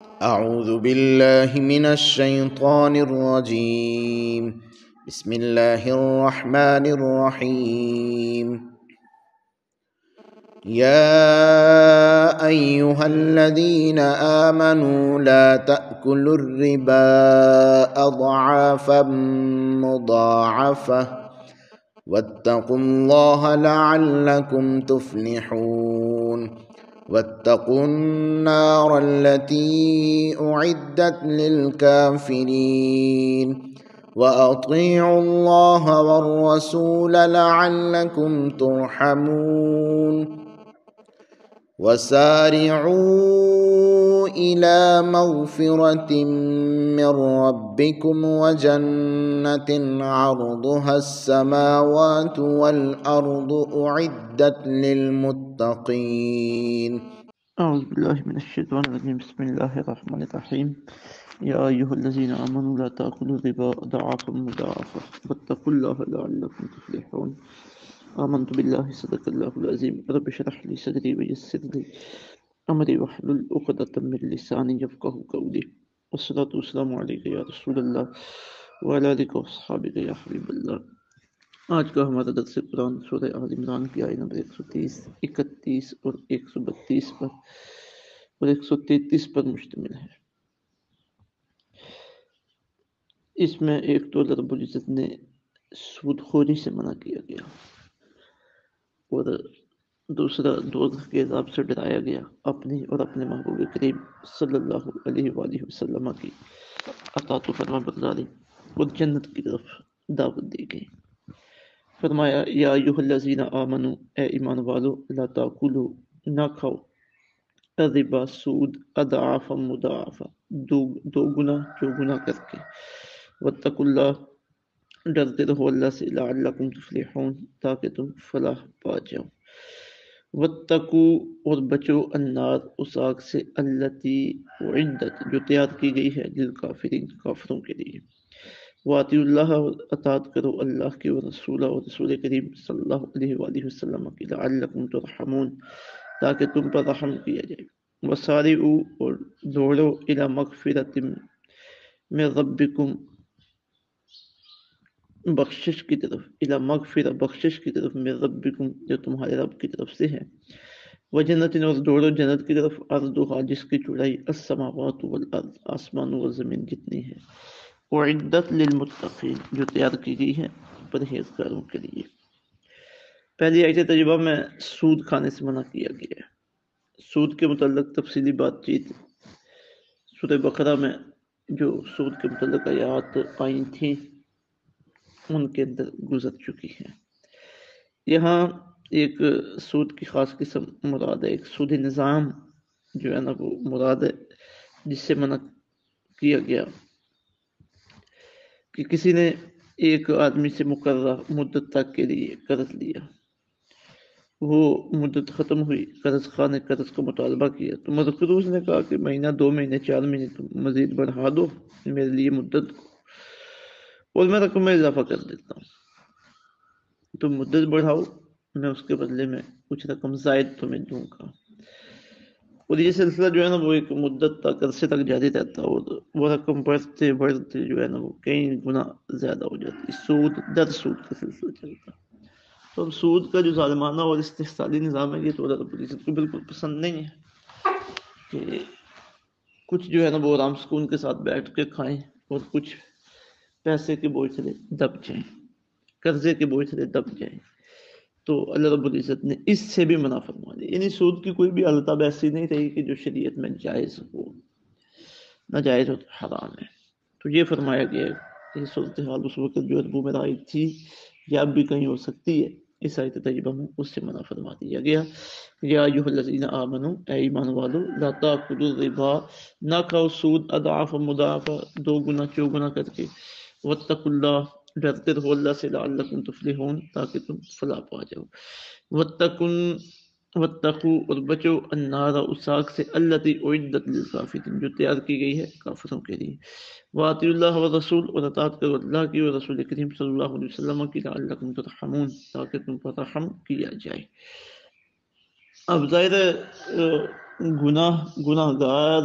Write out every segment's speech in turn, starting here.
أعوذ بالله من الشيطان الرجيم. بسم الله الرحمن الرحيم. يا أيها الذين آمنوا لا تأكلوا الربا أضعافا مضاعفة واتقوا الله لعلكم تفلحون. واتقوا النار التي أعدت للكافرين وأطيعوا الله والرسول لعلكم ترحمون. وسارعوا إلى مغفرة من ربكم وجنة عرضها السماوات والأرض أعدت للمتقين. أعوذ بالله من الشيطان الرجيم. بسم الله الرحمن الرحيم. يا أيها الذين آمنوا لا تأكلوا الربا أضعافا مضاعفة واتقوا الله لعلكم تفلحون. آمنت بالله صدق الله العظيم. رب اشرح لي صدري ويسر لي أمري واحلل عقدة من لساني يفقهوا قولي. والصلاة والسلام عليك يا رسول الله وعلى آلك وأصحابك يا حبيب الله. آج کا ہمارا درس قرآن سورہ آل عمران کی آیت نمبر 130، 31 اور 132 پر اور 133 پر مشتمل ہے۔ اس میں ایک تو رب العزت نے سود خوری سے منع کیا گیا اور دوسرا دوزخ کے عذاب سے ڈرایا گیا، اپنی اور اپنے محبوب کریم صلی اللہ علیہ وآلہ وسلم کی اطاعت و فرما برداری اور جنت کی طرف دعوت دی گئی۔ فرمایا یا ایھا الذین آمنو، اے ایمان والو، لا تاکلو، نہ کھاؤ، الربا، سود، اضعافا مضاعفا، دو گنا چوگنا کر کے، واتقوا اللہ، ڈرتے رہو اللہ سے، لعلکم تفلحون، تاکہ تم فلاح پا جاؤ۔ واتقوا، اور بچو، النار، اس آگ سے، التی اعدت، جو تیار کی گئی ہے، للکافرین، کافروں کے لیے۔ واطیعوا اللہ، اطاعت کرو اللہ کی، اور رسول اور رسول کریم صلی اللہ علیہ وآلہ وسلم کی، لعلکم ترحمون، تاکہ تم پر رحم کیا جائے۔ وسارعوا، اور دوڑو، الی مغفرۃ من ربکم، بخشش کی طرف، الی مغفرہ، بخشش کی طرف، من ربکم، جو تمہارے رب کی طرف سے ہے، وجنت، اور دوڑو جنت کی طرف، عرضھا، جس کی چوڑائی، السماوات والارض، آسمان و زمین جتنی ہے، اعدت للمتقین، جو تیار کی گئی ہے پرہیزگاروں کے لیے۔ پہلی آیت تجربہ میں سود کھانے سے منع کیا گیا ہے۔ سود کے متعلق تفصیلی بات چیت سورہ بقرہ میں جو سود کے متعلق آیات آئی تھیں ان کے اندر گزر چکی ہیں۔ یہاں ایک سود کی خاص قسم مراد ہے، ایک سودی نظام جو ہے نا وہ مراد ہے، جس سے منع کیا گیا کہ کسی نے ایک آدمی سے مقررہ مدت تک کے لیے قرض لیا، وہ مدت ختم ہوئی، قرض خواہ نے قرض کا مطالبہ کیا تو مذکروز نے کہا کہ مہینہ، 2 مہینے، 4 مہینے تم مزید بڑھا دو میرے لیے مدت کو، اور میں رقم میں اضافہ کر دیتا ہوں، تم مدت بڑھاؤ، میں اس کے بدلے میں کچھ رقم زائد تمہیں دوں گا۔ اور یہ سلسلہ جو ہے نا وہ ایک مدت تک، عرصے تک جاری رہتا، اور وہ رقم بڑھتے بڑھتے جو ہے نا وہ کئی گنا زیادہ ہو جاتی، سود در سود کا سلسلہ چلتا۔ تو اب سود کا جو ظالمانہ اور استحصالی نظام ہے، یہ تو اللہ رب العزت کو بالکل پسند نہیں ہے کہ کچھ جو ہے نا وہ آرام سکون کے ساتھ بیٹھ کے کھائیں اور کچھ پیسے کے بوجھ سے دب جائیں، قرضے کے بوجھ سے دب جائیں۔ تو اللہ رب العزت نے اس سے بھی منع فرما دیا، یعنی سود کی کوئی بھی الطب ایسی نہیں رہی کہ جو شریعت میں جائز ہو، ناجائز ہو تو حرام ہے۔ تو یہ فرمایا گیا ہے کہ صورتحال اس وقت جو ابو میں آئی تھی یا اب بھی کہیں ہو سکتی ہے، اس آیت طیبہ میں اس سے منع فرما دیا گیا۔ یا ایھا الذین آمنو، اے ایمان والو، لا تاکلوا الربا، نہ کھاؤ سود، اضعافا مضاعفا، 2 گنا چوگنا کر کے، واتقوا اللہ، ڈرتے رہو اللہ سے، لعلکم تفلحون، تاکہ تم فلاح پا جاؤ۔ واتقوا، اور بچو، النار، اس آگ سے، التی اعدت للکافرین، جو تیار کی گئی ہے کافروں کے لیے۔ واطیعوا اللہ والرسول، اور اطاعت کرو اللہ کی اور رسول کریم صلی اللہ علیہ وسلم کی، لعلکم ترحمون، تاکہ تم پر رحم کیا جائے۔ اب ظاہر ہے گناہ گار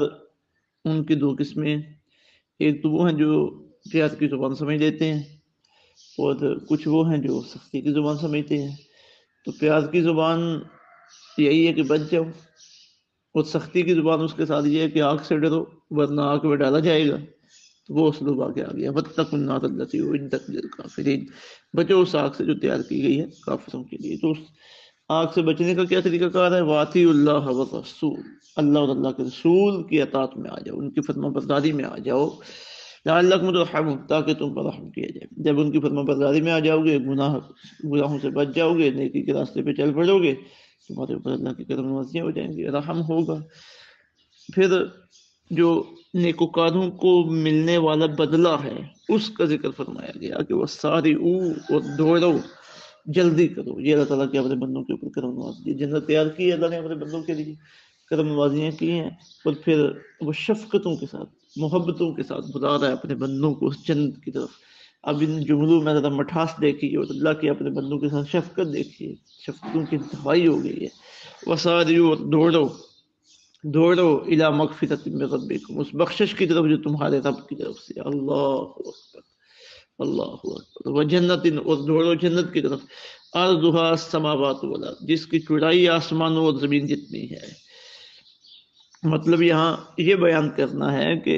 ان کی دو قسمیں، ایک تو وہ ہیں جو پیاز کی زبان سمجھ لیتے ہیں، اور کچھ وہ ہیں جو سختی کی زبان سمجھتے ہیں۔ تو پیاز کی زبان یہی ہے کہ بچ جاؤ، اور سختی کی زبان اس کے ساتھ یہ ہے کہ آگ سے ڈرو ورنہ آگ میں ڈالا جائے گا۔ تو وہ اسلوب آگے آ گیا، وَاتَّقُوا النَّارَ الَّتِي أُعِدَّتْ لِلْكَافِرِينَ، بچو اس آگ سے جو تیار کی گئی ہے کافروں کے لیے۔ تو اس آگ سے بچنے کا کیا طریقہ کار ہے؟ وَأَطِیعُوا اللَّهَ وَالرَّسُولَ، اللہ اور اللہ کے رسول کی اطاعت میں آ جاؤ، ان کی فرما برداری میں آ جاؤ، لعلکم ترحمون، تاکہ تم پر رحم کیا جائے۔ جب ان کی فرما برداری میں آ جاؤ گے، گناہوں سے بچ جاؤ گے، نیکی کے راستے پہ چل پڑو گے، تمہارے اوپر اللہ کی کرم نوازیاں ہو جائیں گی، رحم ہوگا۔ پھر جو نیکوکاروں کو ملنے والا بدلہ ہے اس کا ذکر فرمایا گیا کہ وہ ساری اور دوڑو، جلدی کرو۔ یہ اللہ تعالیٰ کے اپنے بندوں کے اوپر کرم نوازی، جنت تیار کی ہے اللہ نے اپنے بندوں کے لیے، کرم نوازیاں کی ہیں، اور پھر وہ شفقتوں کے ساتھ، محبتوں کے ساتھ بلا رہا ہے اپنے بندوں کو اس جنت کی طرف۔ اب ان جملوں میں ذرا مٹھاس دیکھیے اور اللہ کے اپنے بندوں کے ساتھ شفقت دیکھیے، شفقتوں کی انتہائی ہو گئی ہے۔ وساریو، دوڑو دوڑو الی مغفرۃ من ربکم، اس بخشش کی طرف جو تمہارے رب کی طرف سے، اللہ اکبر، اللہ اکبر، وجنت، اور دوڑو جنت کی طرف، عرضها السماوات والارض، جس کی چوڑائی آسمانوں اور زمین جتنی ہے۔ مطلب یہاں یہ بیان کرنا ہے کہ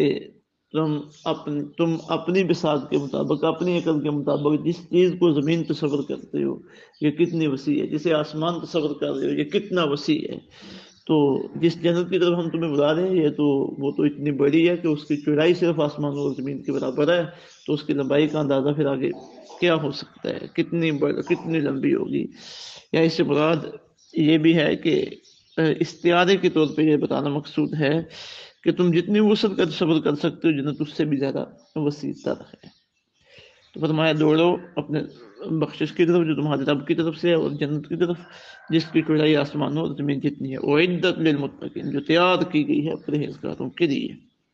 تم اپنی بساط کے مطابق، اپنی عقل کے مطابق جس چیز کو زمین تصور کرتے ہو یہ کتنی وسیع ہے، جسے آسمان تصور کر رہے ہو یہ کتنا وسیع ہے۔ تو جس جنت کی طرف ہم تمہیں بلا رہے ہیں وہ تو اتنی بڑی ہے کہ اس کی چوڑائی صرف آسمان اور زمین کے برابر ہے، تو اس کی لمبائی کا اندازہ پھر آگے کیا ہو سکتا ہے، کتنی لمبی ہوگی۔ یا اس سے مراد یہ بھی ہے کہ استعارے کے طور پہ یہ بتانا مقصود ہے کہ تم جتنی وسعت کا تصور کر سکتے ہو جنت اس سے بھی زیادہ وسیع تر ہے۔ تو فرمایا دوڑو اپنے بخشش کی طرف جو تمہارے رب کی طرف سے ہے، اور جنت کی طرف جس کی چوڑائی آسمانوں اور زمین جتنی ہے، اعدت للمتقین، جو تیار کی گئی ہے پرہیزگاروں کے لیے۔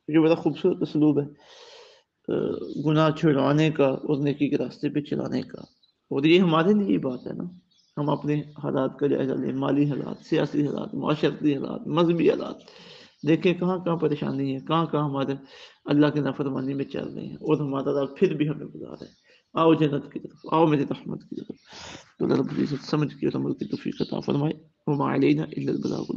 جو بڑا خوبصورت اسلوب ہے گناہ چھڑانے کا اور نیکی کے راستے پہ چلانے کا، اور یہ ہمارے لیے بات ہے نا۔ ہم اپنے حالات کا جائزہ لیں، مالی حالات، سیاسی حالات، معاشرتی حالات، مذہبی حالات، دیکھیں کہاں کہاں پریشانی ہے، کہاں کہاں ہمارے اللہ کی نافرمانی میں چل رہے ہیں، اور ہمارا رب پھر بھی ہمیں بلا رہا ہے، آؤ جنت کی طرف، آؤ میری رحمت کی طرف۔ تو اللہ رب العزت سمجھ کے اور عمل کی توفیق عطا فرمائے۔ وما علینا الا البلاغ۔